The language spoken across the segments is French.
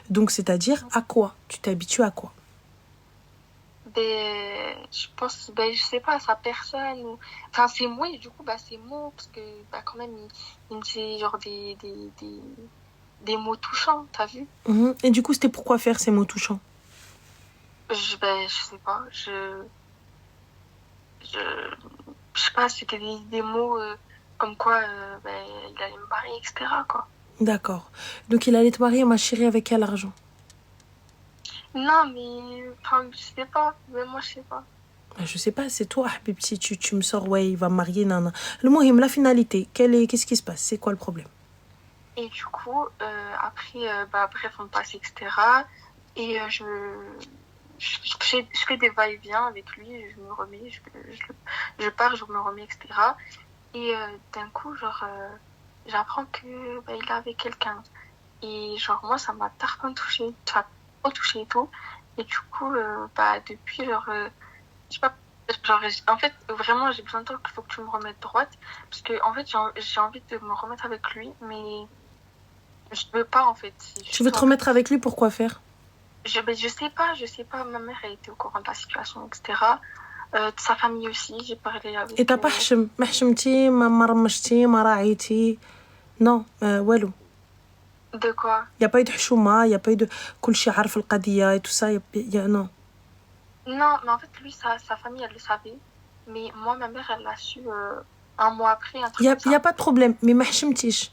Donc, c'est-à-dire, à quoi? Tu t'habitues à quoi? Je pense, je sais pas, à sa personne ou... Enfin, ses mots, et du coup, ses mots, parce que, quand même, il me dit, genre, des mots touchants, t'as vu? Mhm. Et du coup, c'était pourquoi faire ces mots touchants? Je sais pas, je, je sais pas, c'était des mots comme quoi, il allait me marier, etc., quoi. D'accord. Donc, il allait te marier, ma chérie, avec quel argent? Non, mais, enfin, je sais pas, même moi, je sais pas. Je sais pas, c'est toi, Habibti, tu me sors, ouais, il va me marier, nana. Le mohim, la finalité, qu'est-ce qui se passe? C'est quoi le problème? Et du coup, après, bref, on passe, etc. Et je fais des va-et-vient avec lui, je me remets, je pars, je me remets, etc. Et d'un coup, genre, j'apprends que il est avec quelqu'un. Et genre, moi, ça m'a tarpin touché, enfin, trop touché et tout. Et du coup, depuis, genre, je sais pas, genre, en fait, vraiment, j'ai besoin de toi, qu'il faut que tu me remettes droite. Parce que, en fait, j'ai envie de me remettre avec lui, mais je veux pas, en fait. C'est Tu veux juste, te en fait, remettre avec lui, pourquoi faire? je sais pas, ma mère, elle était au courant de la situation, etc. De sa famille aussi, j'ai parlé Et avec... t'as pas hchem, ما حشمتي ما رمشتي ما راعيتي. Non, والو. De quoi? Il y a pas eu de حشومة, il y a pas eu de كل شيء عارف القضية et tout ça, non. Non, mais en fait, lui, sa famille, elle le savait. Mais moi, ma mère, elle l'a su un mois après, un truc comme Il y a ça. pas de problème, mais ما حشمتيش.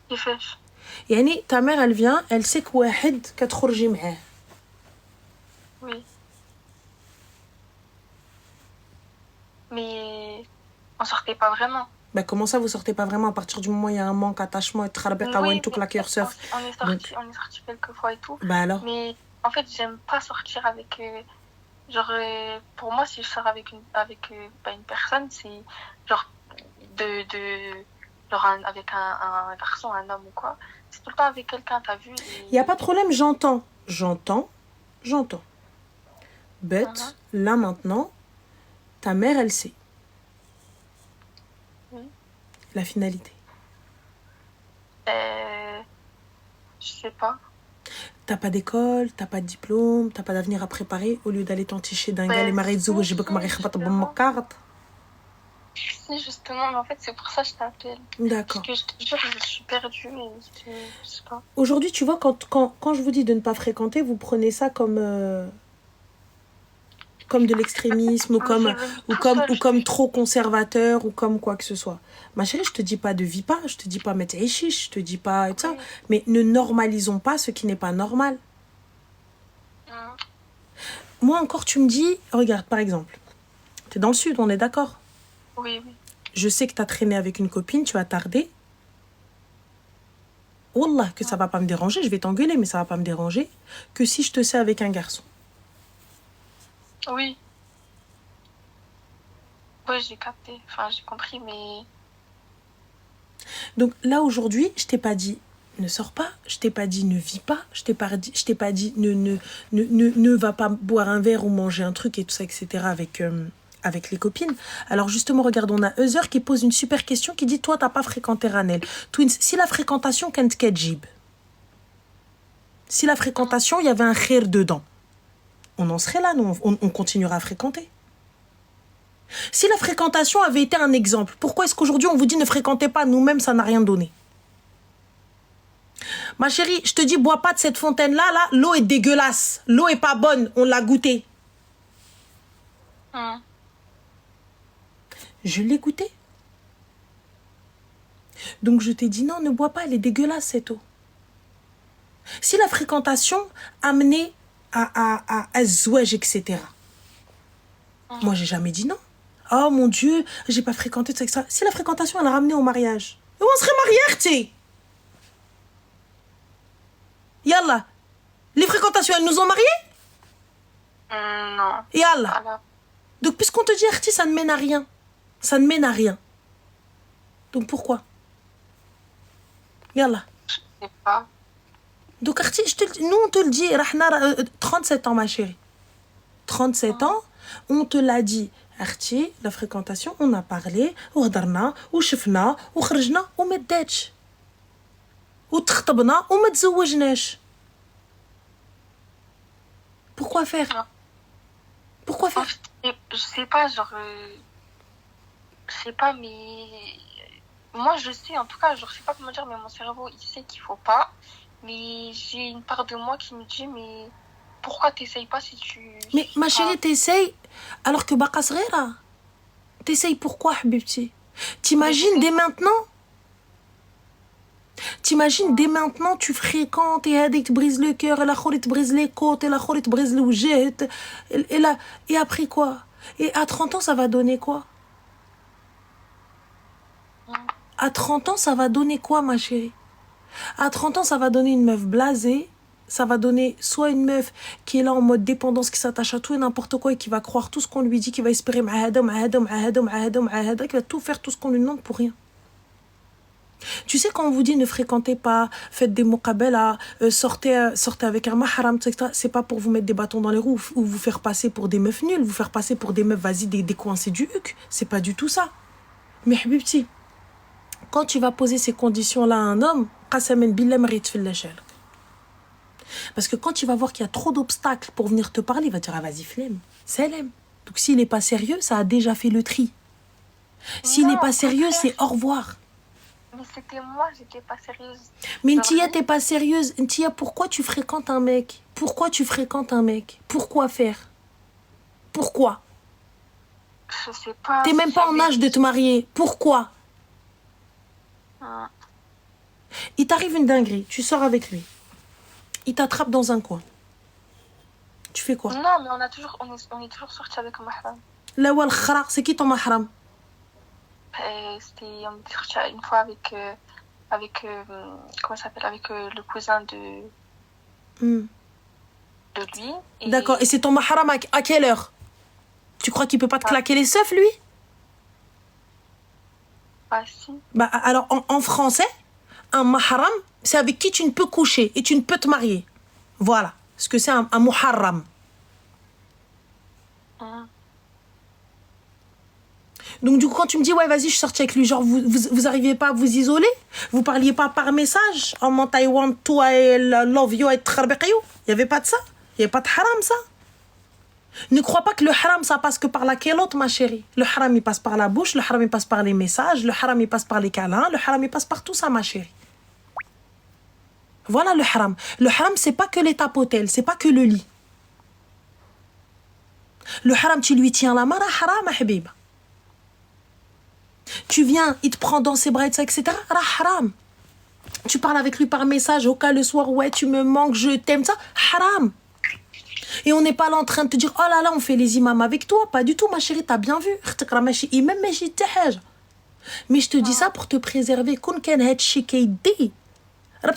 J'ai fait... يعني ta mère elle vient, elle sait que واحد كتخرجي معاه. Oui. Mais on sortait pas vraiment. Ben comment ça vous sortez pas vraiment à partir du moment où il y a un manque d'attachement et Oui, tout mais claquer surf. Donc on est sorti quelques fois et tout. bah alors. Mais en fait, j'aime pas sortir avec... genre, pour moi, si je sors avec une personne, c'est genre genre avec un garçon, un homme ou quoi. C'est tout le temps avec quelqu'un, t'as vu? Il y a pas de problème, j'entends. But là maintenant, ta mère elle sait Oui. la finalité. Je sais pas. T'as pas d'école, t'as pas de diplôme, t'as pas d'avenir à préparer au lieu d'aller t'enticher d'un gars les maris Si, j'ai pas justement. carte. Si, justement, mais en fait, c'est pour ça que je t'appelle. D'accord. Parce que je te jure, je suis perdue et je sais pas. Aujourd'hui, tu vois, quand je vous dis de ne pas fréquenter, vous prenez ça comme de l'extrémisme ou comme trop conservateur ou comme quoi que ce soit. Ma chérie, je te dis pas de vis pas, je te dis pas mettre chiche, je te dis pas et ça, mais ne normalisons pas ce qui n'est pas normal. Moi encore, tu me dis, regarde par exemple, t'es dans le sud, on est d'accord? Oui. Je sais que t'as traîné avec une copine, tu as tardé. Wallah, que ça va pas me déranger, je vais t'engueuler, mais ça va pas me déranger que si je te sais avec un garçon. Oui. Oui, j'ai capté. Enfin, j'ai compris, mais... Donc là, aujourd'hui, je t'ai pas dit ne sors pas, je t'ai pas dit ne vis pas, je t'ai pas dit ne va pas boire un verre ou manger un truc et tout ça, etc. avec les copines. Alors justement, regarde, on a Euther qui pose une super question qui dit toi, t'as pas fréquenté Ranel. Twins, si la fréquentation, kent kedjib. Si la fréquentation, il y avait un khir dedans, on en serait là, nous, on continuera à fréquenter. Si la fréquentation avait été un exemple, pourquoi est-ce qu'aujourd'hui on vous dit ne fréquentez pas? Nous-mêmes, ça n'a rien donné. Ma chérie, je te dis, bois pas de cette fontaine-là, là, l'eau est dégueulasse. L'eau est pas bonne, on l'a goûtée. Je l'ai goûtée. Donc je t'ai dit, non, ne bois pas, elle est dégueulasse cette eau. Si la fréquentation amenait à zouège, etc. Moi, j'ai jamais dit non. Oh mon Dieu, j'ai pas fréquenté, etc. Si la fréquentation, elle a ramené au mariage, on serait mariés, tu. Yallah. Les fréquentations, elles nous ont mariés? Non. Yallah. Voilà. Donc, puisqu'on te dit, Arti, ça ne mène à rien. Ça ne mène à rien. Donc, pourquoi? Yallah. Je sais pas. Donc, Arti, nous, on te le dit, Rahna, 37 ans, ma chérie. 37 ans, on te l'a dit. Arti, la fréquentation, on a parlé, ou hadarna, ou chifna, ou kharjna, ou meddetch. وتخطبنا وما تزوجناش. Pourquoi faire? Pourquoi faire? Je sais pas, genre, je sais pas, mais moi je sais, en tout cas, genre, je sais pas comment dire, mais mon cerveau il sait qu'il faut pas, mais j'ai une part de moi qui me dit, mais pourquoi t'essayes pas si tu. Mais ma chérie, t'essayes alors que baqa صغيرة. T'essayes pourquoi, حبيبتي? T'imagines dès maintenant? T'imagines dès maintenant tu fréquentes et هذيك te brise le cœur et l'autre te brise les côtes et l'autre te brise le وجه et là et après quoi? Et à 30 ans ça va donner quoi? À 30 ans ça va donner quoi ma chérie? À 30 ans ça va donner une meuf blasée, ça va donner soit une meuf qui est là en mode dépendance, qui s'attache à tout et n'importe quoi et qui va croire tout ce qu'on lui dit, qui va espérer مع هذا ومع هذا ومع هذا ومع هذا ومع هذا, qui va tout faire tout ce qu'on lui demande pour rien. Tu sais, quand on vous dit ne fréquentez pas, faites des muqabala, sortez avec un mahram, etc., c'est pas pour vous mettre des bâtons dans les roues ou vous faire passer pour des meufs nulles, vous faire passer pour des meufs, vas-y, des coincés du huc. C'est pas du tout ça. Mais habibti, quand tu vas poser ces conditions-là à un homme, qasaman billah ma ghaytfellach. Parce que quand tu vas voir qu'il y a trop d'obstacles pour venir te parler, il va dire ah vas-y flemme, c'est l'aime. Donc s'il n'est pas sérieux, ça a déjà fait le tri. S'il n'est pas sérieux, c'est au revoir. Mais c'était moi, j'étais pas sérieuse. Mais Ntia, t'es pas sérieuse. Ntia, pourquoi tu fréquentes un mec? Pourquoi tu fréquentes un mec? Pourquoi faire? Pourquoi? Je sais pas. T'es même pas en âge de te marier. Pourquoi? Il t'arrive une dinguerie, tu sors avec lui. Il t'attrape dans un coin. Tu fais quoi? Non, mais on est toujours sortis avec un mahram. Là où c'est qui ton mahram? On est sortis une fois avec comment ça s'appelle, avec le cousin de lui. Et... D'accord, et c'est ton mahram à quelle heure? Tu crois qu'il peut pas te claquer les seufs, lui? Bah si. Bah alors en français, un mahram, c'est avec qui tu ne peux coucher et tu ne peux te marier. Voilà ce que c'est un muharram. Donc du coup quand tu me dis ouais vas-y je suis sortie avec lui, genre vous arriviez pas à vous isoler, vous parliez pas par message en mode I want to, I love you, il y avait pas de ça, il y avait pas de haram ça. Ne crois pas que le haram ça passe que par la kélote ma chérie. Le haram il passe par la bouche, le haram il passe par les messages, le haram il passe par les câlins, le haram il passe par tout ça ma chérie. Voilà le haram. Le haram c'est pas que les tapotelles, c'est pas que le lit. Le haram tu lui tiens la main, haram habiba. Tu viens, il te prend dans ses bras, etc. Haram. Tu parles avec lui par message, au cas le soir, ouais, tu me manques, je t'aime, ça. Haram. Et on n'est pas là en train de te dire, oh là là, on fait les imams avec toi. Pas du tout, ma chérie, t'as bien vu. Mais je te dis ça pour te préserver. Parce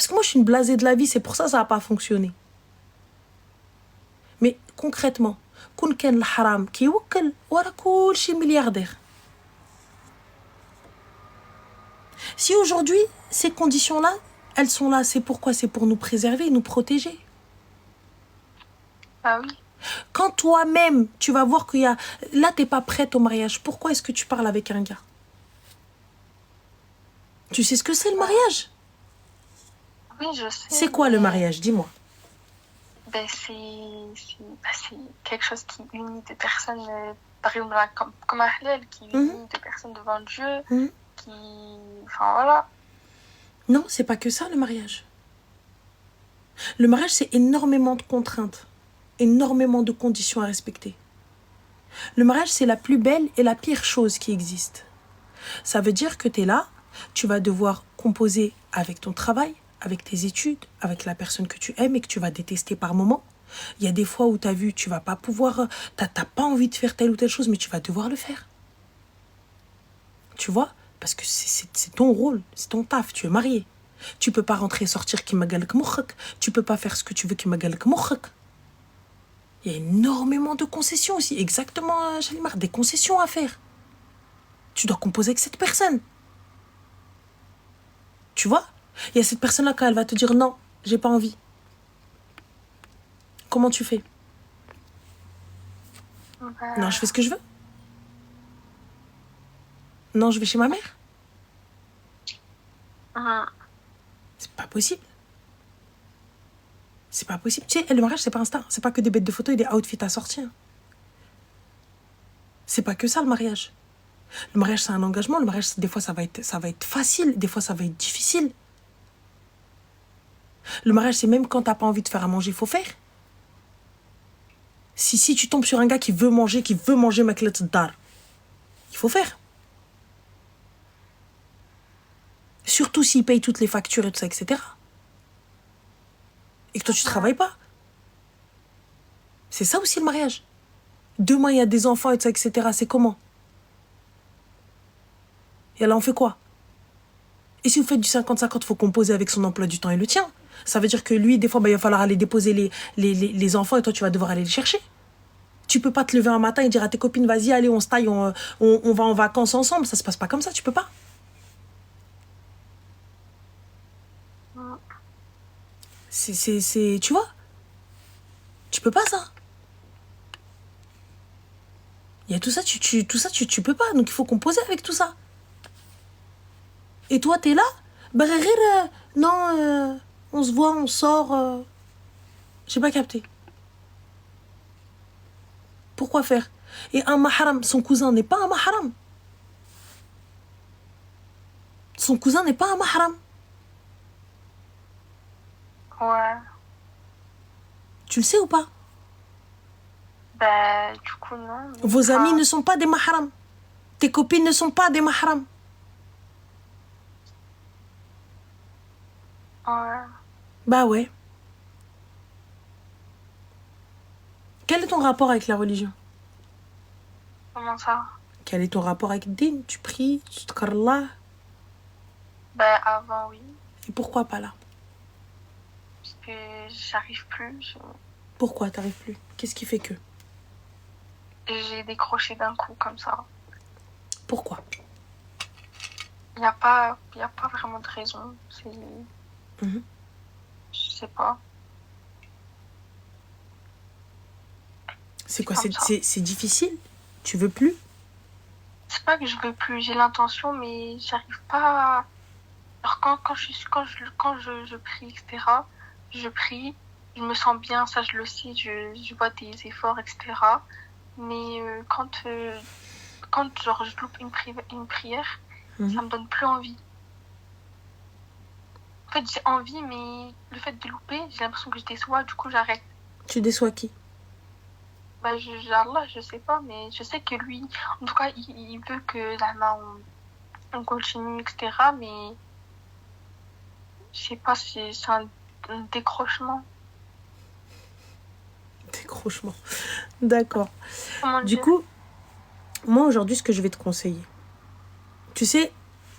que moi, je suis une blasée de la vie, c'est pour ça que ça n'a pas fonctionné. Mais concrètement, le haram qui est milliardaire. Si aujourd'hui, ces conditions-là, elles sont là, c'est pourquoi? C'est pour nous préserver, nous protéger. Ah oui. Quand toi-même, tu vas voir qu'il y a... Là, t'es pas prête au mariage. Pourquoi est-ce que tu parles avec un gars? Tu sais ce que c'est le mariage? Oui, je sais. C'est quoi le mariage? Dis-moi. Ben, c'est quelque chose qui unit des personnes, par exemple, comme un halal, qui unit des personnes devant Dieu, qui... Enfin, voilà. Non, c'est pas que ça, le mariage. Le mariage, c'est énormément de contraintes, énormément de conditions à respecter. Le mariage, c'est la plus belle et la pire chose qui existe. Ça veut dire que tu es là, tu vas devoir composer avec ton travail, avec tes études, avec la personne que tu aimes et que tu vas détester par moment. Il y a des fois où tu as vu, tu vas pas pouvoir, t'as pas envie de faire telle ou telle chose, mais tu vas devoir le faire. Tu vois? Parce que c'est ton rôle, c'est ton taf, tu es marié. Tu peux pas rentrer et sortir qui magalak moukhak. Tu peux pas faire ce que tu veux qui magalak moukhak. Il y a énormément de concessions aussi. Exactement, Chalimar, des concessions à faire. Tu dois composer avec cette personne. Tu vois? Il y a cette personne-là quand elle va te dire non, j'ai pas envie. Comment tu fais? Non, je fais ce que je veux. Non, je vais chez ma mère. C'est pas possible. C'est pas possible. Tu sais, le mariage, c'est pas Insta. C'est pas que des bêtes de photos et des outfits à sortir. C'est pas que ça, le mariage. Le mariage, c'est un engagement. Le mariage, des fois, ça va être facile. Des fois, ça va être difficile. Le mariage, c'est même quand t'as pas envie de faire à manger, il faut faire. Si tu tombes sur un gars qui veut manger maklat dar, il faut faire. Surtout s'il paye toutes les factures et tout ça, etc. Et que toi, tu travailles pas. C'est ça aussi le mariage. Demain, il y a des enfants et tout ça, etc. C'est comment? Et là, on fait quoi? Et si vous faites du 50-50, il faut composer avec son emploi du temps et le tien. Ça veut dire que lui, des fois, il va falloir aller déposer les enfants et toi, tu vas devoir aller les chercher. Tu peux pas te lever un matin et dire à tes copines, vas-y, allez, on se taille, on va en vacances ensemble. Ça se passe pas comme ça, tu peux pas. Tu vois? Tu peux pas, ça. Il y a tout ça, tu peux pas. Donc, il faut composer avec tout ça. Et toi, t'es là? Non, on se voit, on sort. J'ai pas capté. Pourquoi faire? Et un mahram, son cousin n'est pas un mahram. Son cousin n'est pas un mahram. Ouais. Tu le sais ou pas? Bah, du coup, non. Vos amis ne sont pas des mahrams. Tes copines ne sont pas des mahrams. Ouais. Bah ouais. Quel est ton rapport avec la religion? Comment ça? Quel est ton rapport avec le din? Tu pries, tu te Allah? Bah, avant, oui. Et pourquoi pas là? Parce que j'arrive plus. Pourquoi t'arrives plus? Qu'est-ce qui fait que? J'ai décroché d'un coup, comme ça. Pourquoi? Il n'y a pas vraiment de raison. Je sais pas. C'est quoi? C'est difficile? Tu veux plus? C'est pas que je veux plus, j'ai l'intention, mais j'arrive pas à... Alors quand je prie, etc., je prie, je me sens bien, ça je le sais, je vois des efforts, etc. Mais quand genre, je loupe une prière, ça me donne plus envie. En fait, j'ai envie, mais le fait de louper, j'ai l'impression que je déçois, du coup j'arrête. Tu déçois qui? Bah, Allah, je sais pas, mais je sais que lui, en tout cas, il veut que là, on continue, etc. Mais je sais pas si c'est un décrochement. Décrochement. D'accord. Du dire? coup, moi aujourd'hui, ce que je vais te conseiller, tu sais,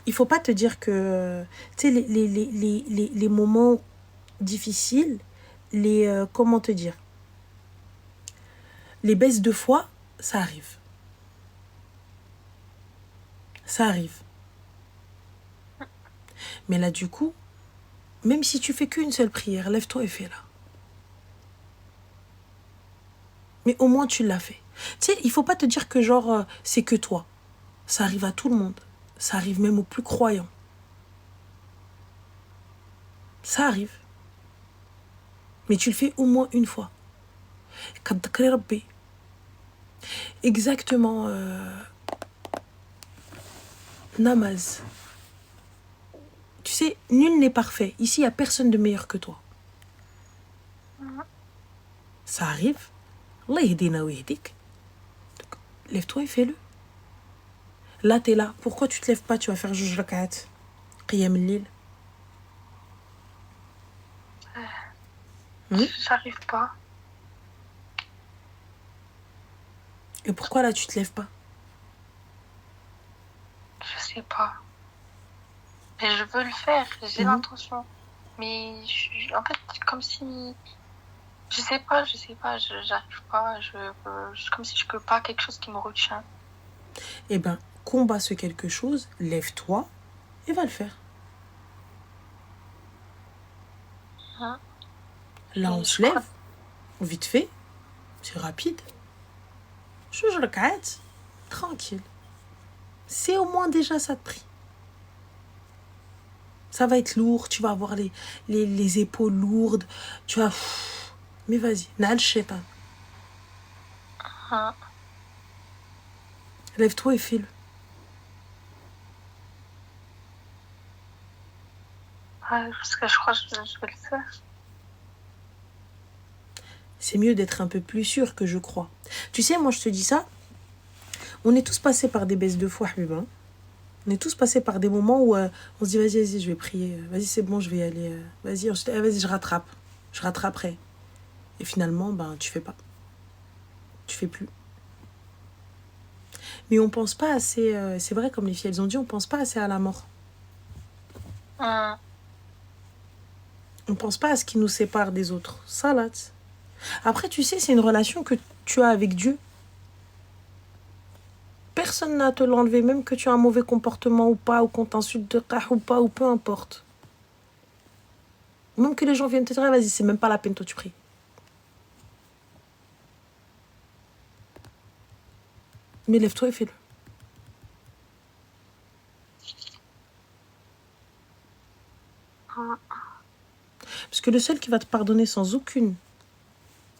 il faut pas te dire que, tu sais, les moments difficiles, comment te dire, les baisses de foi, ça arrive. Ça arrive. Mais là, du coup, même si tu fais qu'une seule prière, lève-toi et fais-la. Mais au moins, tu l'as fait. Tu sais, il faut pas te dire que genre, c'est que toi. Ça arrive à tout le monde. Ça arrive même aux plus croyants. Ça arrive. Mais tu le fais au moins une fois. Exactement. Namaz. Tu sais, nul n'est parfait. Ici, il n'y a personne de meilleur que toi. Ça arrive. Allah yahdina wa yahdik. Lève-toi et fais-le. Là, t'es là. Pourquoi tu te lèves pas? Tu vas faire juge rak'at. Qiyam al-lil. J'arrive pas. Et pourquoi là, tu te lèves pas? Je sais pas. Mais je veux le faire, j'ai l'intention. Mais en fait, comme si... Je sais pas, j'arrive pas. Comme si je peux pas, quelque chose qui me retient. Eh ben, combat ce quelque chose, lève-toi et va le faire. Là, on se lève, vite fait, c'est rapide. Je le casse, tranquille. C'est au moins déjà ça de prix. Ça va être lourd, tu vas avoir les épaules lourdes, tu vas... Mais vas-y, nal shaitan. Lève-toi et file. Ouais, parce que je crois que je vais le faire. C'est mieux d'être un peu plus sûr que je crois. Tu sais, moi je te dis ça, on est tous passés par des baisses de foi, Habiba. On est tous passés par des moments où on se dit vas-y, je vais prier. Vas-y, c'est bon, je vais y aller. Vas-y, vas-y, je rattrape. Je rattraperai. Et finalement, ben, tu fais pas. Tu fais plus. Mais on pense pas assez... c'est vrai, comme les filles, elles ont dit, on pense pas assez à la mort. On pense pas à ce qui nous sépare des autres. Ça, là. Après, tu sais, c'est une relation que tu as avec Dieu. Personne n'a à te l'enlever, même que tu as un mauvais comportement ou pas, ou qu'on t'insulte de qah ou pas, ou peu importe. Même que les gens viennent te dire, vas-y, c'est même pas la peine, toi tu pries. Mais lève-toi et fais-le. Parce que le seul qui va te pardonner sans aucune,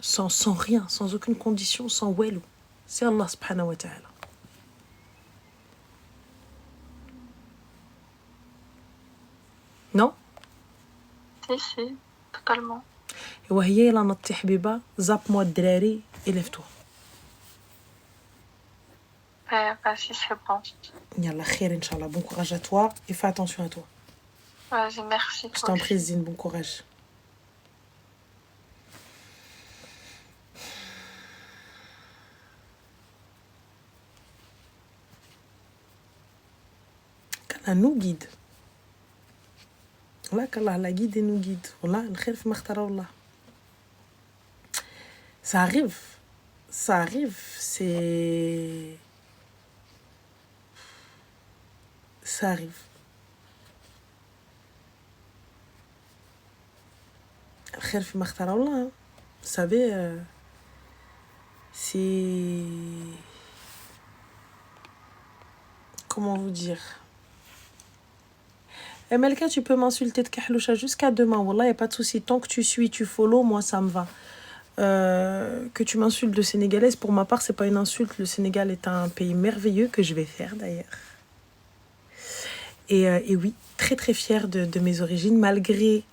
sans rien, sans aucune condition, sans welou, c'est Allah subhanahu wa ta'ala. Non? Si, totalement. Et وهي là notre حبيبة zappe-moi الدراري et lève-toi. Vas-y, c'est bon. Yallah khair Inch'Allah, bon courage à toi et fais attention à toi. Vas-y, merci. Je t'en prie Zine, bon courage. qu'Allah nous guide. Voilà, qu'Allah la guide et nous guide. Voilà, le khair fi makhtara Allah. Ça arrive, c'est... Ça arrive. Le khair fi makhtara Allah. Vous savez, c'est... Comment vous dire? Et Melka, tu peux m'insulter de Kahloucha jusqu'à demain. Wallah, y a pas de souci. Tant que tu suis, tu follow, moi, ça me va. Que tu m'insultes de sénégalaise, pour ma part, c'est pas une insulte. Le Sénégal est un pays merveilleux que je vais faire d'ailleurs. Et oui, très très fière de mes origines, malgré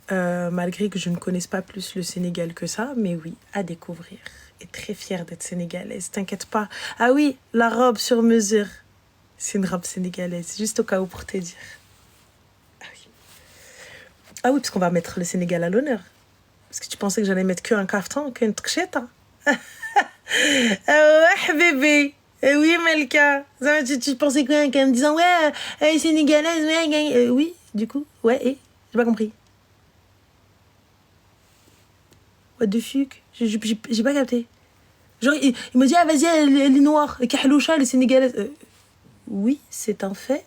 que je ne connaisse pas plus le Sénégal que ça. Mais oui, à découvrir. Et très fière d'être sénégalaise. T'inquiète pas. Ah oui, la robe sur mesure. C'est une robe sénégalaise, juste au cas où pour te dire. Ah oui, parce qu'on va mettre le Sénégal à l'honneur. Parce que tu pensais que j'allais mettre qu'un kaftan, qu'une tcheta. Ah ouais, bébé. Eh oui, Melka. Tu pensais quoi en me disant, ouais, sénégalaise, ouais, oui, du coup, ouais, et j'ai pas compris. What the fuck? J'ai pas capté. Genre, il me dit, ah, vas-y, elle est noire, Kahloucha, elle est sénégalaise. Oui, c'est un fait.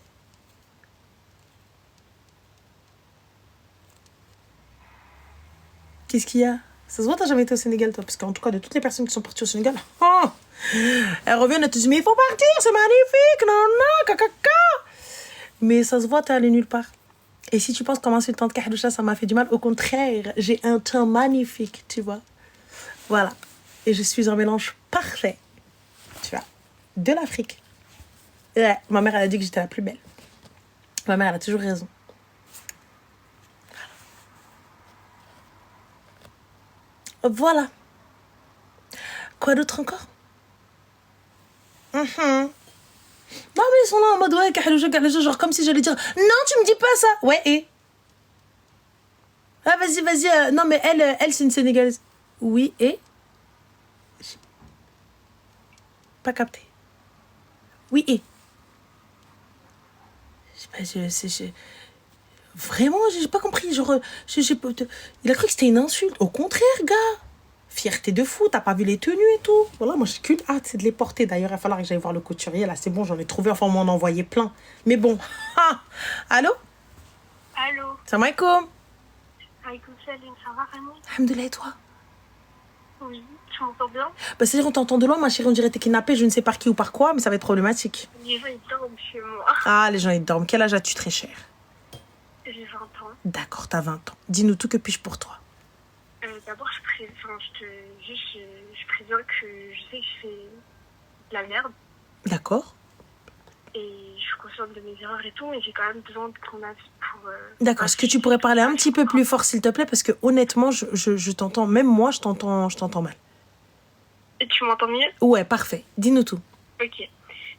Qu'est-ce qu'il y a? Ça se voit, t'as jamais été au Sénégal, toi. Parce qu'en tout cas, de toutes les personnes qui sont parties au Sénégal, elles reviennent et te disent, mais il faut partir, c'est magnifique, non, cacaca. Mais ça se voit, t'es allé nulle part. Et si tu penses qu'en m'insultant de Kahloucha, ça m'a fait du mal, au contraire, j'ai un teint magnifique, tu vois. Voilà. Et je suis un mélange parfait, tu vois, de l'Afrique. Ouais, ma mère, elle a dit que j'étais la plus belle. Ma mère, elle a toujours raison. Voilà. Quoi d'autre encore? Non, mais ils sont là en mode, ouais, Kahloucha, genre comme si j'allais dire, non, tu me dis pas ça. Ouais, et? Ah, vas-y. Non, mais elle, c'est une Sénégalaise. Oui, et? J'ai pas capté. Oui, et? Vraiment, j'ai pas compris. Genre, il a cru que c'était une insulte. Au contraire, gars. Fierté de fou, t'as pas vu les tenues et tout. Voilà, moi j'ai qu'une hâte, c'est de les porter. D'ailleurs, il va falloir que j'aille voir le couturier. Là, c'est bon, j'en ai trouvé. Enfin, on m'en a envoyé plein. Mais bon. Allô? Allô? Salam alaikum. Aïkoum salam, ça va, Rani? Alhamdoulilah, et toi? Oui, tu m'entends bien? Bah, c'est-à-dire, on t'entend de loin, ma chérie, on dirait que t'es kidnappée, je ne sais par qui ou par quoi, mais ça va être problématique. Les gens, ils dorment chez moi. Ah, les gens, ils dorment. Quel âge as-tu, très cher? J'ai D'accord, t'as 20 ans. Dis-nous tout, que puis-je pour toi? D'abord, je préviens que je sais que je fais de la merde D'accord. et je suis consciente de mes erreurs et tout, mais j'ai quand même besoin de ton avis pour... D'accord, est-ce que tu pourrais parler un petit peu plus fort, s'il te plaît? Parce que honnêtement, je t'entends, même moi, je t'entends mal. Et tu m'entends mieux? Ouais, parfait. Dis-nous tout. Ok.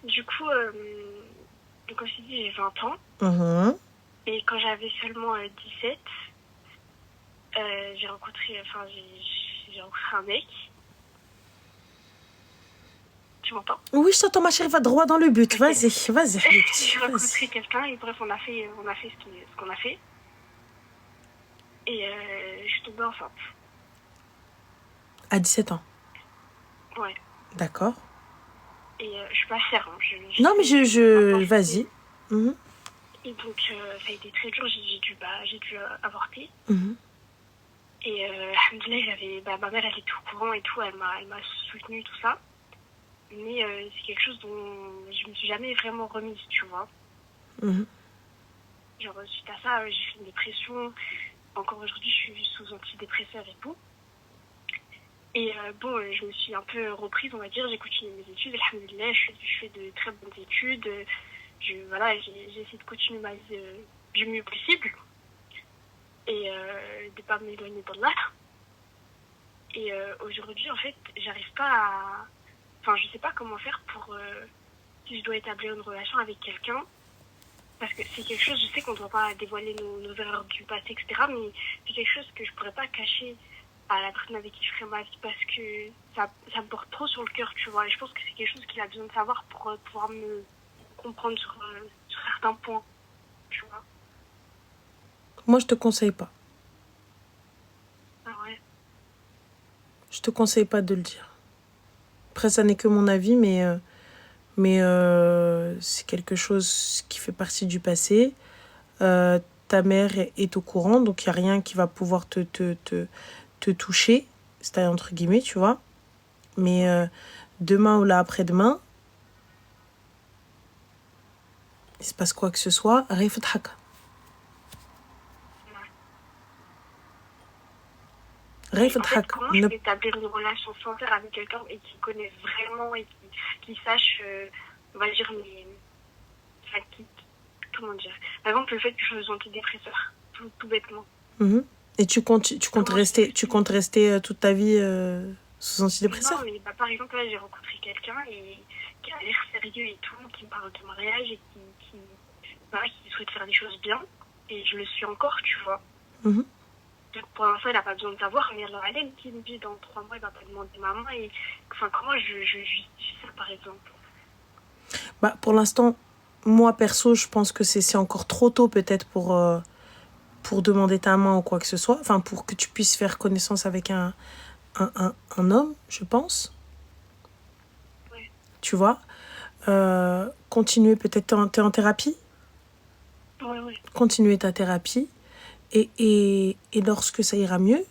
Du coup, donc comme je t'ai dit, j'ai 20 ans. Mhm. Et quand j'avais seulement 17, j'ai rencontré un mec. Tu m'entends? Oui, je t'entends, ma chérie, va droit dans le but. Ok. Vas-y, J'ai vas-y. rencontré quelqu'un et bref, on a fait ce qu'on a fait. Et je suis tombée enceinte. À 17 ans. Ouais. D'accord. Et je suis pas fière. Hein. Non, mais vas-y. Mhm. Et donc, ça a été très dur. J'ai dû avorter. Mhm. Et alhamdoulilah, ma mère, elle était au courant et tout. Elle m'a soutenue, tout ça. Mais c'est quelque chose dont je me suis jamais vraiment remise, tu vois. Mhm. Genre, suite à ça, j'ai fait une dépression. Encore aujourd'hui, je suis sous antidépresseurs et tout. Et je me suis un peu reprise, on va dire. J'ai continué mes études. Alhamdoulilah, je fais de très bonnes études. J'ai essayé de continuer ma vie du mieux possible. Et de pas m'éloigner d'Allah. Et aujourd'hui, en fait, j'arrive pas à... Enfin, je sais pas comment faire pour... si je dois établir une relation avec quelqu'un. Parce que c'est quelque chose, je sais qu'on ne doit pas dévoiler nos erreurs du passé, etc. Mais c'est quelque chose que je pourrais pas cacher à la personne avec qui je ferai ma vie parce que ça me porte trop sur le cœur, tu vois. Et je pense que c'est quelque chose qu'il a besoin de savoir pour pouvoir me comprendre sur certains points, tu vois. Moi, je te conseille pas. Ah ouais. Je te conseille pas de le dire. Après, ça n'est que mon avis, mais c'est quelque chose qui fait partie du passé. Ta mère est au courant, donc il n'y a rien qui va pouvoir te toucher, c'est entre guillemets, tu vois. Mais demain ou là après-demain, il se passe quoi que ce soit, Arif Dhaka. En fait, comment je peux établir une relation sincère avec quelqu'un et qui connaisse vraiment et qui sache, on va dire, comment dire, par exemple, le fait que je suis antidépresseur, tout bêtement. Mm-hmm. Et tu comptes rester toute ta vie sous antidépresseur? Non, mais par exemple, là, j'ai rencontré quelqu'un qui a l'air sérieux et tout, qui me parle de mariage et qui souhaite faire des choses bien. Et je le suis encore, tu vois. Mm-hmm. Donc, pour l'instant, il n'a pas besoin de savoir, mais alors, elle qui me dit dans 3 mois, il va pas demander maman. Et enfin, comment je justifie ça, par exemple? Pour l'instant, moi, perso, je pense que c'est encore trop tôt, peut-être, pour demander ta main ou quoi que ce soit. Enfin, pour que tu puisses faire connaissance avec un homme, je pense. Ouais. Tu vois. Continuer, peut-être, t'es en thérapie? Ouais. Continuer ta thérapie. Et lorsque ça ira mieux,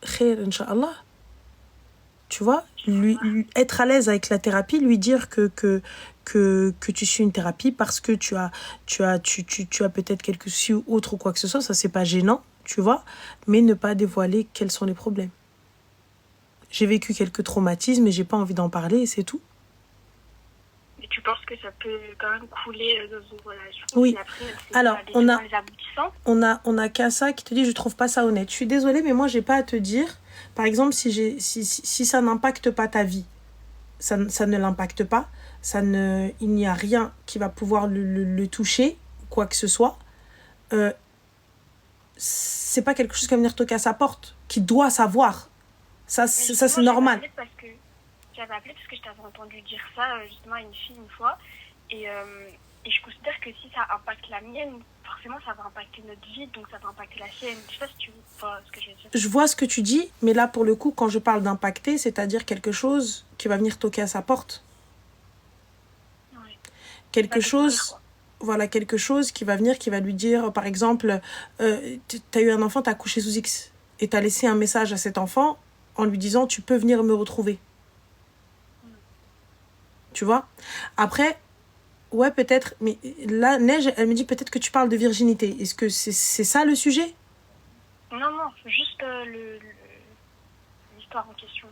khair, Inch'Allah. Tu vois, lui être à l'aise avec la thérapie, lui dire que tu suis une thérapie parce que tu as peut-être quelques soucis ou autre ou quoi que ce soit, ça c'est pas gênant, tu vois, mais ne pas dévoiler quels sont les problèmes. J'ai vécu quelques traumatismes et j'ai pas envie d'en parler et c'est tout. Et tu penses que ça peut quand même couler dans une relation? Oui. Après, alors on a Kassa qui te dit je trouve pas ça honnête. Je suis désolée mais moi j'ai pas à te dire. Par exemple si ça n'impacte pas ta vie, ça ne l'impacte pas. Il n'y a rien qui va pouvoir le toucher, quoi que ce soit. C'est pas quelque chose qui va venir toquer à sa porte, qui doit savoir. Ça c'est normal. J'avais appelé parce que je t'avais entendu dire ça justement à une fille une fois. Et je considère que si ça impacte la mienne, forcément ça va impacter notre vie, donc ça va impacter la sienne. Je sais pas si tu vois ce que je veux dire. Je vois ce que tu dis, mais là pour le coup, quand je parle d'impacter, c'est-à-dire quelque chose qui va venir toquer à sa porte. Ouais. Quelque chose qui va venir, qui va lui dire, par exemple, t'as eu un enfant, t'as accouché sous X, et t'as laissé un message à cet enfant en lui disant tu peux venir me retrouver. Tu vois. Après, Ouais, peut-être. Mais là, Neige, elle me dit peut-être que tu parles de virginité. Est-ce que c'est ça le sujet? Non, non, juste l'histoire en question.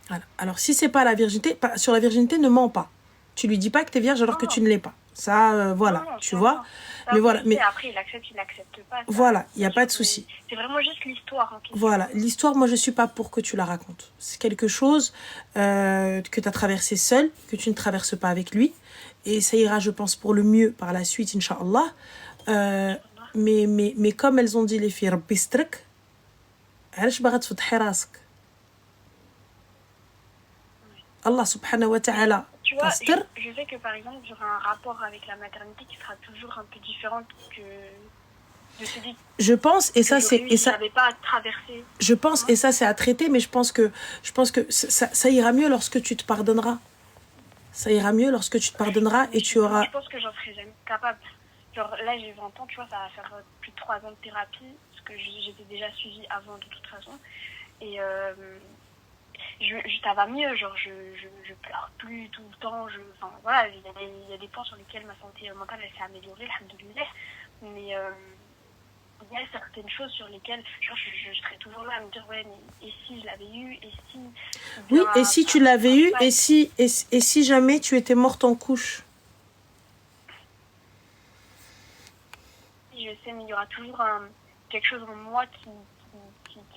Voilà. Alors, si c'est pas la virginité, sur la virginité, ne mens pas. Tu lui dis pas que t'es vierge alors Non, que non. tu ne l'es pas. Ça, Non, voilà, non, tu ça, vois. non. Ça, Mais oui, voilà, je sais, mais après, il n'accepte pas, ça, voilà, il n'y a bien pas de sûr, mais souci. c'est vraiment juste l'histoire en question. Voilà, l'histoire, moi, je suis pas pour que tu la racontes. C'est quelque chose que tu as traversé seul, que tu ne traverses pas avec lui. Et ça ira, je pense, pour le mieux par la suite, Inch'Allah. Mais comme elles ont dit les filles, Rabbi strak, علاش باغا تفضحي راسك. Allah subhanahu wa ta'ala Tu vois, tastir. je sais que par exemple, j'aurai un rapport avec la maternité qui sera toujours un peu différent que de celui Je pense, et que ça c'est, j'aurais eu et si ça, j'avais pas traversé. je pense, et ça c'est à traiter, mais je pense que ça ira mieux lorsque tu te pardonneras. Ça ira mieux lorsque tu te pardonneras et tu auras. Je pense que j'en serai jamais capable. Genre là, j'ai 20 ans, tu vois, ça va faire plus de 3 ans de thérapie, parce que j'étais déjà suivie avant de toute façon. Et ça va mieux, genre je pleure plus tout le temps. Enfin voilà, il y a des points sur lesquels ma santé mentale elle s'est améliorée, alhamdoulilah. Mais il y a certaines choses sur lesquelles genre, je serais toujours là à me dire ouais, mais et si je l'avais eu, et si. Oui, et si tu l'avais eu, et si jamais tu étais morte en couche. Je sais, mais il y aura toujours quelque chose en moi qui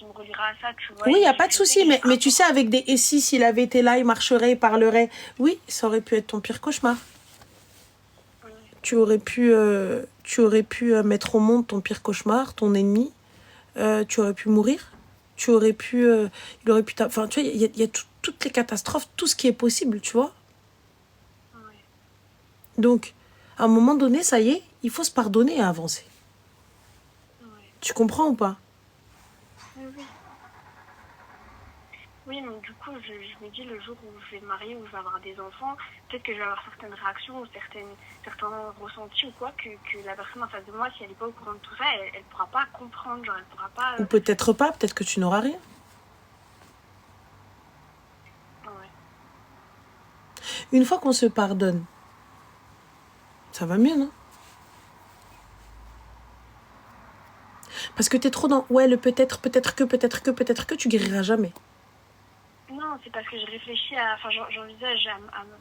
me reliera à ça, tu vois. Oui, il n'y a pas de souci, mais tu sais, avec des et si, s'il avait été là, il marcherait, il parlerait. Oui, ça aurait pu être ton pire cauchemar. Oui. Tu aurais pu mettre au monde ton pire cauchemar, ton ennemi. Tu aurais pu mourir. Tu aurais pu... il aurait pu... Enfin, tu vois, il y a toutes les catastrophes, tout ce qui est possible, tu vois. Oui. Donc, à un moment donné, ça y est, il faut se pardonner et avancer. Oui. Tu comprends ou pas? Oui. Oui, mais du coup, je me dis, le jour où je vais me marier, où je vais avoir des enfants, peut-être que je vais avoir certaines réactions ou certains ressentis ou quoi, que la personne en face de moi, si elle n'est pas au courant de tout ça, elle ne pourra pas comprendre, genre elle pourra pas... Ou peut-être pas, peut-être que tu n'auras rien. Ouais. Une fois qu'on se pardonne, ça va mieux, non? Parce que t'es trop dans, ouais, le peut-être que, tu guériras jamais. Non, c'est parce que je réfléchis à... Enfin, j'envisage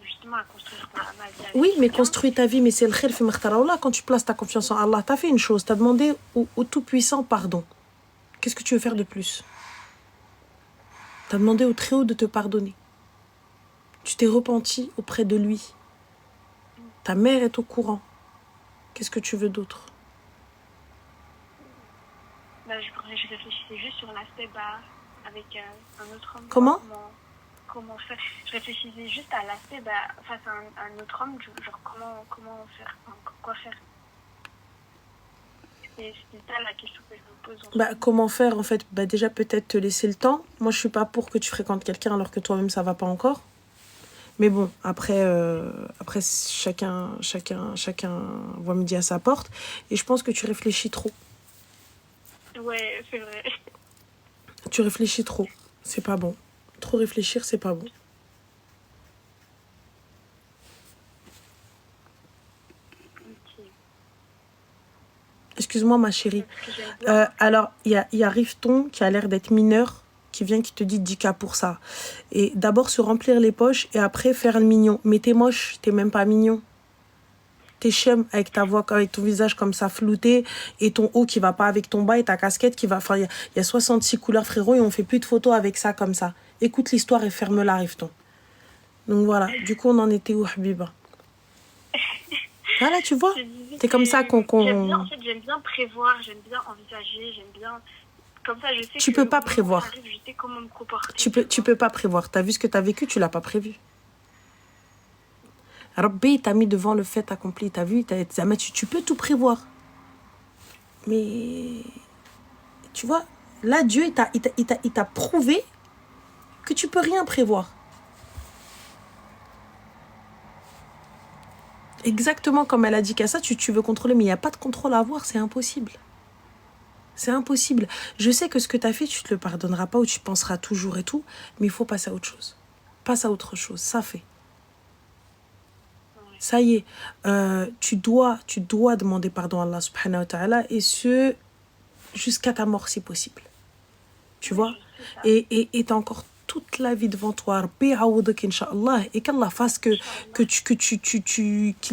justement à construire ma vie avec oui, mais quelqu'un. construis ta vie, mais c'est le khir fi makhtarawla. Quand tu places ta confiance en Allah, t'as fait une chose, t'as demandé au Tout-Puissant pardon. Qu'est-ce que tu veux faire de plus? T'as demandé au Très-Haut de te pardonner. Tu t'es repenti auprès de lui. Ta mère est au courant. Qu'est-ce que tu veux d'autre? Je réfléchissais juste sur l'aspect avec un autre homme. Comment faire? Je réfléchissais juste à l'aspect face à un autre homme, genre comment faire, quoi faire. C'est ça la question que je me pose. Comment faire en fait? Déjà peut-être te laisser le temps. Moi je suis pas pour que tu fréquentes quelqu'un alors que toi-même ça va pas encore. Mais bon, après chacun voit midi à sa porte. Et je pense que tu réfléchis trop. Ouais, c'est vrai. Tu réfléchis trop. C'est pas bon. Trop réfléchir, c'est pas bon. Okay. Excuse-moi, ma chérie. Alors, il y a Rifton qui a l'air d'être mineur, qui vient, qui te dit 10K pour ça. Et d'abord se remplir les poches et après faire le mignon. Mais t'es moche, t'es même pas mignon. T'es chum avec ta voix, avec ton visage comme ça flouté et ton haut qui va pas avec ton bas et ta casquette qui va... Enfin, il y a 66 couleurs, frérot, et on fait plus de photos avec ça comme ça. Écoute l'histoire et ferme-la, Rifton. Donc voilà, du coup, on en était où, Habiba? Voilà, tu vois, c'est comme ça qu'on... En fait, j'aime bien prévoir, j'aime bien envisager, j'aime bien... Comme ça, je sais tu peux pas prévoir. Arrive, je sais comment me comporter. Tu peux pas prévoir. T'as vu ce que t'as vécu, tu l'as pas prévu. Rabbi t'a mis devant le fait accompli. T'as vu, tu peux tout prévoir. Mais tu vois, là, Dieu, il t'a prouvé que tu peux rien prévoir. Exactement comme elle a dit qu'à ça, tu veux contrôler, mais il n'y a pas de contrôle à avoir, c'est impossible. C'est impossible. Je sais que ce que tu as fait, tu te le pardonneras pas ou tu penseras toujours et tout, mais il faut passer à autre chose. Passe à autre chose, ça fait. Ouais. ça y est, tu dois demander pardon à Allah subhanahu wa ta'ala, et ce, jusqu'à ta mort si possible. Tu vois? Et t'as encore toute la vie devant toi. Rabbi aoudak, Inch'Allah, et qu'Allah fasse qu'il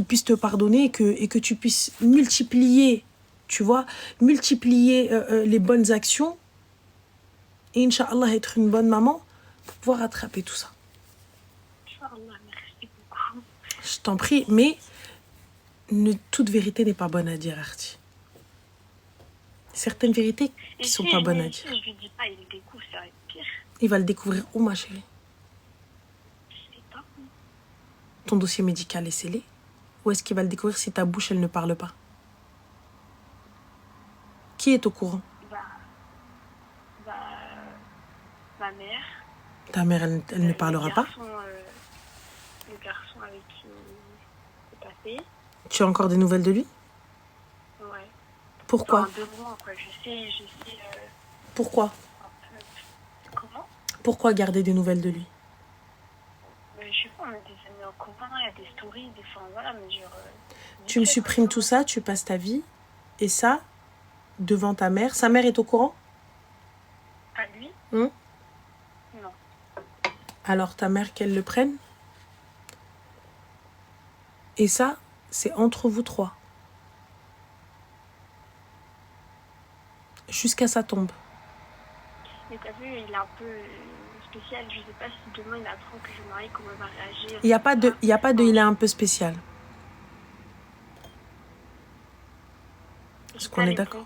puisse te pardonner, et que tu puisses multiplier, tu vois, les bonnes actions, et Inch'Allah être une bonne maman pour pouvoir rattraper tout ça. Inch'Allah, merci beaucoup. Je t'en prie, mais toute vérité n'est pas bonne à dire, Arti. Certaines vérités qui sont pas bonnes à dire. Si je lui dis pas, il découvre, ça va être pire. Il va le découvrir où, ma chérie? Je sais pas. Ton dossier médical est scellé? Où est-ce qu'il va le découvrir si ta bouche, elle ne parle pas? Qui est au courant? Ma mère. Ta mère, elle ne parlera pas? Le garçon avec qui c'est passé. Tu as encore des nouvelles de lui? Ouais. Pourquoi? Enfin, 2 mois, quoi. Je sais. Pourquoi? Comment? Pourquoi garder des nouvelles de lui? Je sais pas, on a des amis en commun, il y a des stories, des fois, voilà, mais genre... Tu me supprimes tout ça, tu passes ta vie, et ça, devant ta mère. Sa mère est au courant? À lui? Non. Alors ta mère, qu'elle le prenne. Et ça, c'est entre vous trois. Jusqu'à sa tombe. Mais t'as vu, il est un peu spécial. Je sais pas si demain il apprend que je me marie, comment il va réagir. Il n'y a pas de il est un peu spécial. Est-ce qu'on est d'accord?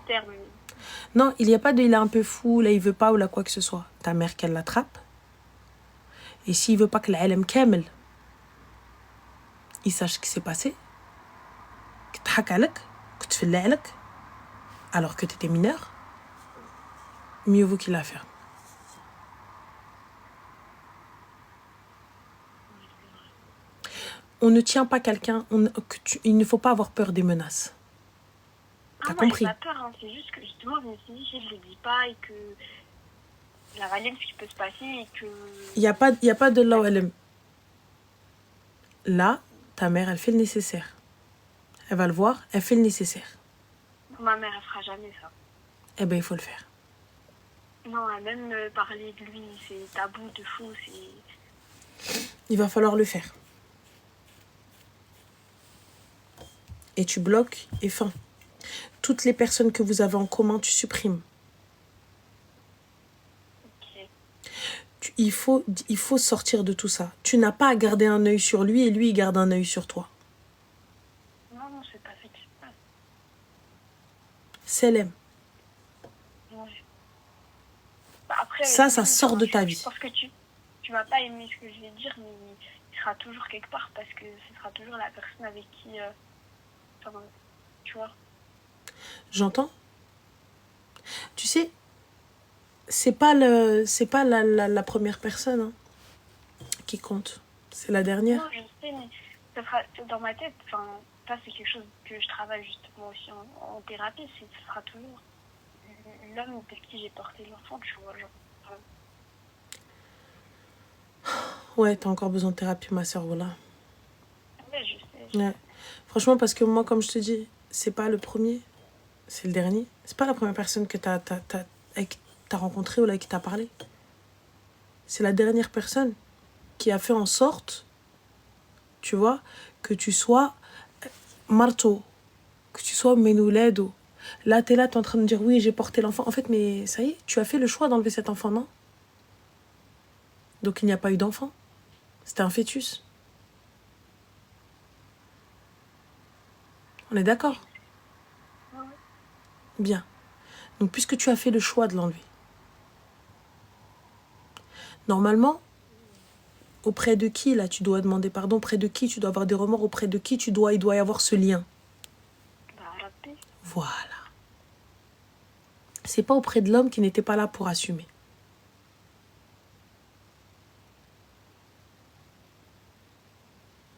Non, il n'y a pas de il est un peu fou, là il veut pas ou là quoi que ce soit. Ta mère qu'elle l'attrape. Et s'il veut pas que l'ilm kamel, il sache ce qui s'est passé, que t'hakalek, que tu fais alors que t'étais mineur, mieux vaut qu'il la ferme. On ne tient pas quelqu'un, il ne faut pas avoir peur des menaces. T'as compris? J'ai pas peur, hein. C'est juste que justement, je me suis dit, si je le dis pas et que la valide ce qui peut se passer et que... Il y a pas de l'OLM. Là, ta mère, elle fait le nécessaire. Elle va le voir, elle fait le nécessaire. Ma mère, elle fera jamais ça. Eh ben, il faut le faire. Non, même parler de lui, c'est tabou de fou, c'est... Il va falloir le faire. Et tu bloques, et fin. Toutes les personnes que vous avez en commun, tu supprimes. Ok. Il faut sortir de tout ça. Tu n'as pas à garder un œil sur lui et lui, il garde un œil sur toi. Non, c'est pas ça qui se passe. C'est l'aime. Ouais. Après, ça sort de ta vie. Je pense que tu vas pas aimer ce que je vais dire, mais il sera toujours quelque part parce que ce sera toujours la personne avec qui... tu vois. J'entends. Tu sais, c'est pas la première personne hein, qui compte. C'est la dernière. Non, je sais, mais ça sera dans ma tête. Enfin, ça, c'est quelque chose que je travaille justement aussi en thérapie. Ce sera toujours l'homme avec qui j'ai porté l'enfant, tu vois. Genre, Ouais, t'as encore besoin de thérapie, ma soeur, voilà. Ouais, je sais. Ouais. Franchement, parce que moi, comme je te dis, c'est pas le premier, c'est le dernier. C'est pas la première personne que t'as rencontrée ou là, qui t'a parlé. C'est la dernière personne qui a fait en sorte, tu vois, que tu sois marteau, que tu sois menouledo. Là, t'es en train de dire, oui, j'ai porté l'enfant. En fait, mais ça y est, tu as fait le choix d'enlever cet enfant, non? Donc, il n'y a pas eu d'enfant. C'était un fœtus. On est d'accord? Ouais. Bien. Donc, puisque tu as fait le choix de l'enlever, normalement, auprès de qui, là, tu dois demander pardon? Auprès de qui tu dois avoir des remords? Auprès de qui il doit y avoir ce lien? Voilà. C'est pas auprès de l'homme qui n'était pas là pour assumer.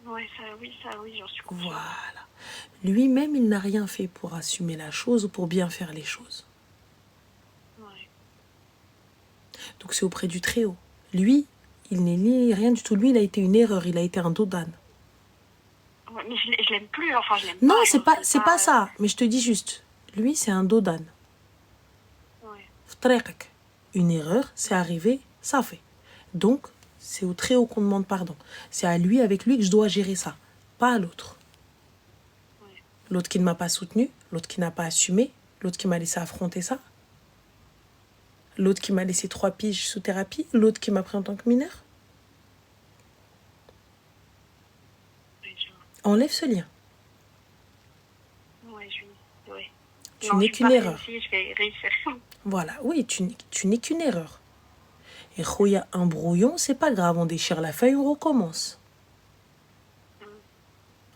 Oui, j'en suis consciente. Voilà. Lui-même, il n'a rien fait pour assumer la chose ou pour bien faire les choses. Ouais. Donc c'est auprès du Très-Haut. Lui, il n'est ni rien du tout. Lui, il a été une erreur, il a été un dos d'âne. Mais je l'aime plus, enfin, je l'aime Non, pas. c'est pas ça. Mais je te dis juste, lui, c'est un dos d'âne. Ouais. Une erreur, c'est arrivé, ça fait. Donc, c'est au très haut qu'on demande pardon. C'est à lui, avec lui, que je dois gérer ça, pas à l'autre. Ouais. L'autre qui ne m'a pas soutenu, l'autre qui n'a pas assumé, l'autre qui m'a laissé affronter ça, l'autre qui m'a laissé 3 piges sous thérapie, l'autre qui m'a pris en tant que mineur. Ouais, Enlève ce lien. Ouais, ouais. Tu n'es qu'une erreur. Je vais réussir. Voilà, oui, tu n'es qu'une erreur. Et Khouya, un brouillon, c'est pas grave, on déchire la feuille, on recommence.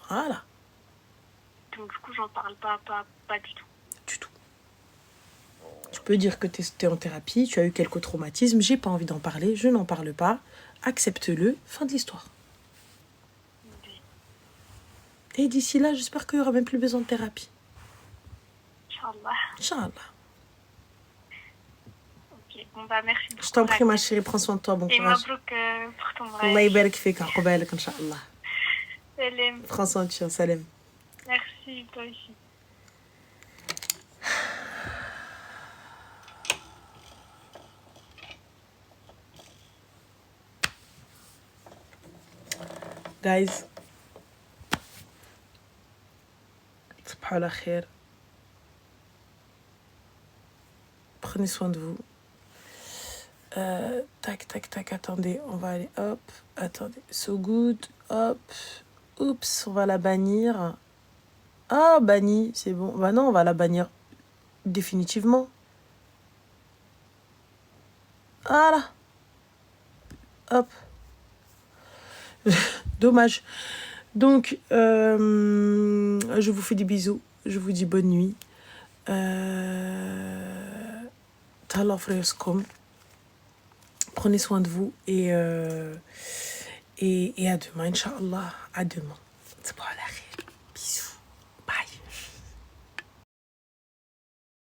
Voilà. Donc, du coup, j'en parle pas du tout. Du tout. Tu peux dire que tu es en thérapie, tu as eu quelques traumatismes, j'ai pas envie d'en parler, je n'en parle pas, accepte-le, fin de l'histoire. Okay. Et d'ici là, j'espère qu'il n'y aura même plus besoin de thérapie. Inch'Allah. Inch'Allah. Ok, bon bah merci beaucoup. Je t'en prie ma chérie, prends soin de toi, bon courage. Et mabrouk pour ton mariage. Allah يبارك فيك عقبالك إن شاء الله. Salam. Prends soin de toi, salam. Merci, toi aussi. Guys, تصبحوا على خير. Prenez soin de vous. Tac, attendez, on va aller, hop, attendez, so good, hop, oups, on va la bannir. Ah, banni, c'est bon. Bah non, on va la bannir définitivement. Voilà. Hop. Dommage. Donc, je vous fais des bisous. Je vous dis bonne nuit. Tallah frères-com. Prenez soin de vous et à demain, Inch'Allah. À demain. Bisous.